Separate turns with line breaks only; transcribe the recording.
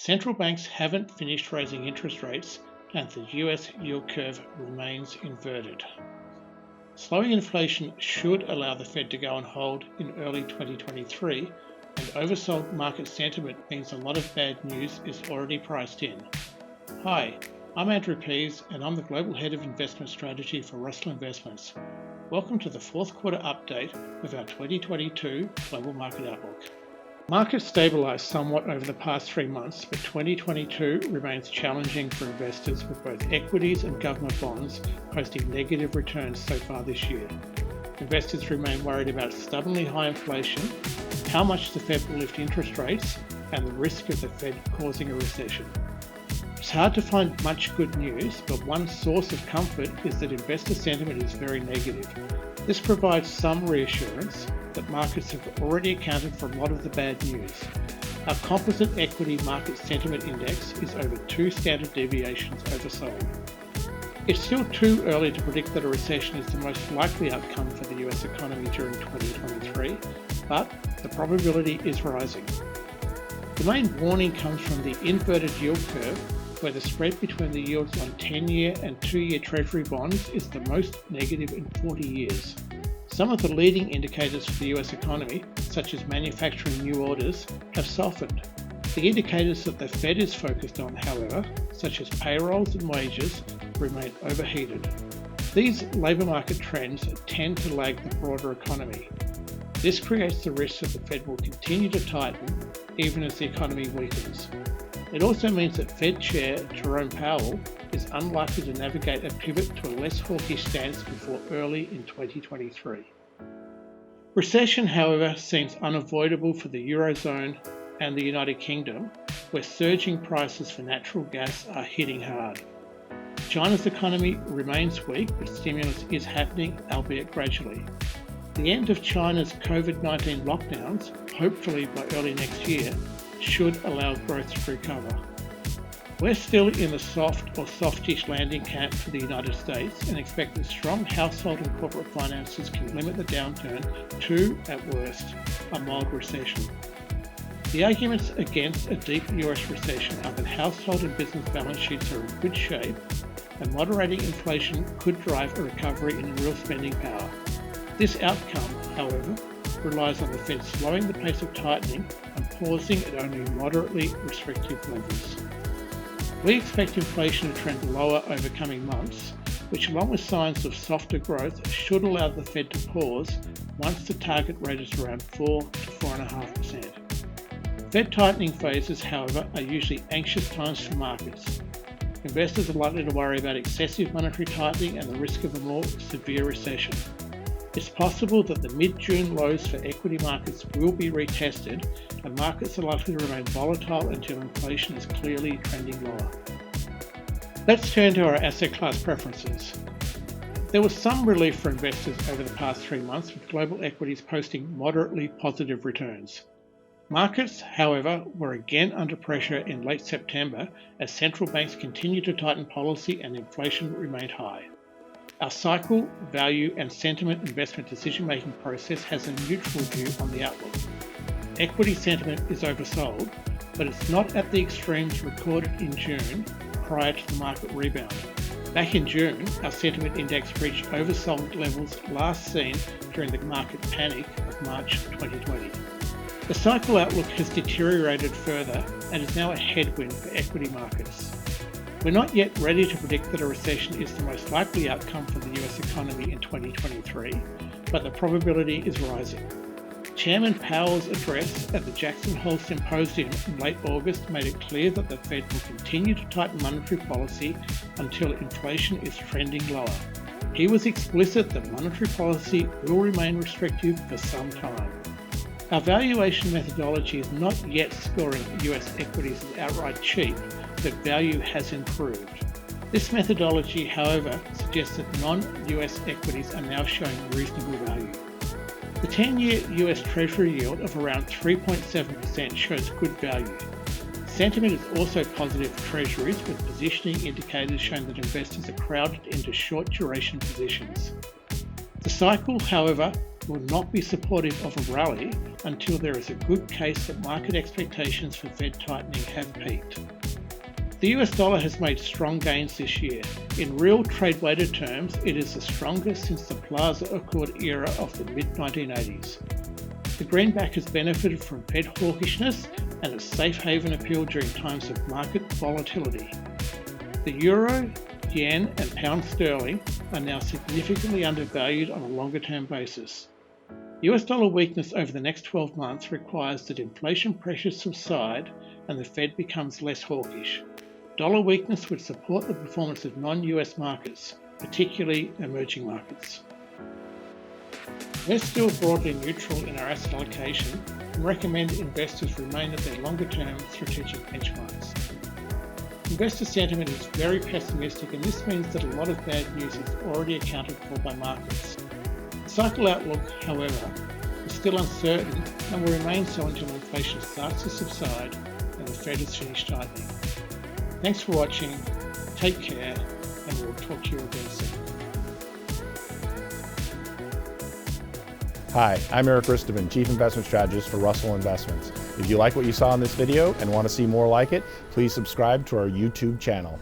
Central banks haven't finished raising interest rates and the US yield curve remains inverted. Slowing inflation should allow the Fed to go on hold in early 2023, and oversold market sentiment means a lot of bad news is already priced in. Hi, I'm Andrew Pease and I'm the Global Head of Investment Strategy for Russell Investments. Welcome to the fourth quarter update of our 2022 Global Market Outlook. Markets stabilised somewhat over the past 3 months, but 2022 remains challenging for investors, with both equities and government bonds posting negative returns so far this year. Investors remain worried about stubbornly high inflation, how much the Fed will lift interest rates, and the risk of the Fed causing a recession. It's hard to find much good news, but one source of comfort is that investor sentiment is very negative. This provides some reassurance that markets have already accounted for a lot of the bad news. Our composite equity market sentiment index is over 2 standard deviations oversold. It's still too early to predict that a recession is the most likely outcome for the US economy during 2023, but the probability is rising. The main warning comes from the inverted yield curve, where the spread between the yields on 10-year and 2-year Treasury bonds is the most negative in 40 years. Some of the leading indicators for the US economy, such as manufacturing new orders, have softened. The indicators that the Fed is focused on, however, such as payrolls and wages, remain overheated. These labour market trends tend to lag the broader economy. This creates the risk that the Fed will continue to tighten even as the economy weakens. It also means that Fed Chair Jerome Powell is unlikely to navigate a pivot to a less hawkish stance before early in 2023. Recession, however, seems unavoidable for the Eurozone and the United Kingdom, where surging prices for natural gas are hitting hard. China's economy remains weak, but stimulus is happening, albeit gradually. The end of China's COVID-19 lockdowns, hopefully by early next year, should allow growth to recover. We're still in the soft or softish landing camp for the United States and expect that strong household and corporate finances can limit the downturn to, at worst, a mild recession. The arguments against a deep US recession are that household and business balance sheets are in good shape, and moderating inflation could drive a recovery in real spending power. This outcome, however, relies on the Fed slowing the pace of tightening and pausing at only moderately restrictive levels. We expect inflation to trend lower over coming months, which, along with signs of softer growth, should allow the Fed to pause once the target rate is around 4 to 4.5%. Fed tightening phases, however, are usually anxious times for markets. Investors are likely to worry about excessive monetary tightening and the risk of a more severe recession. It's possible that the mid-June lows for equity markets will be retested, and markets are likely to remain volatile until inflation is clearly trending lower. Let's turn to our asset class preferences. There was some relief for investors over the past 3 months, with global equities posting moderately positive returns. Markets, however, were again under pressure in late September as central banks continued to tighten policy and inflation remained high. Our cycle, value, and sentiment investment decision-making process has a neutral view on the outlook. Equity sentiment is oversold, but it's not at the extremes recorded in June prior to the market rebound. Back in June, our sentiment index reached oversold levels last seen during the market panic of March 2020. The cycle outlook has deteriorated further and is now a headwind for equity markets. We're not yet ready to predict that a recession is the most likely outcome for the US economy in 2023, but the probability is rising. Chairman Powell's address at the Jackson Hole Symposium in late August made it clear that the Fed will continue to tighten monetary policy until inflation is trending lower. He was explicit that monetary policy will remain restrictive for some time. Our valuation methodology is not yet scoring US equities as outright cheap, but value has improved. This methodology, however, suggests that non-US equities are now showing reasonable value. The 10-year US Treasury yield of around 3.7% shows good value. Sentiment is also positive for Treasuries, with positioning indicators showing that investors are crowded into short-duration positions. The cycle, however, will not be supportive of a rally until there is a good case that market expectations for Fed tightening have peaked. The US dollar has made strong gains this year. In real trade-weighted terms, it is the strongest since the Plaza Accord era of the mid-1980s. The greenback has benefited from Fed hawkishness and a safe haven appeal during times of market volatility. The euro, yen and pound sterling are now significantly undervalued on a longer-term basis. US dollar weakness over the next 12 months requires that inflation pressures subside and the Fed becomes less hawkish. Dollar weakness would support the performance of non-US markets, particularly emerging markets. We're still broadly neutral in our asset allocation and recommend investors remain at their longer-term strategic benchmarks. Investor sentiment is very pessimistic, and this means that a lot of bad news is already accounted for by markets. The cycle outlook, however, is still uncertain and will remain so until inflation starts to subside and the Fed has finished tightening. Thanks for watching, take care, and we'll talk to you again soon.
Hi, I'm Eric Ristovan, Chief Investment Strategist for Russell Investments. If you like what you saw in this video and want to see more like it, please subscribe to our YouTube channel.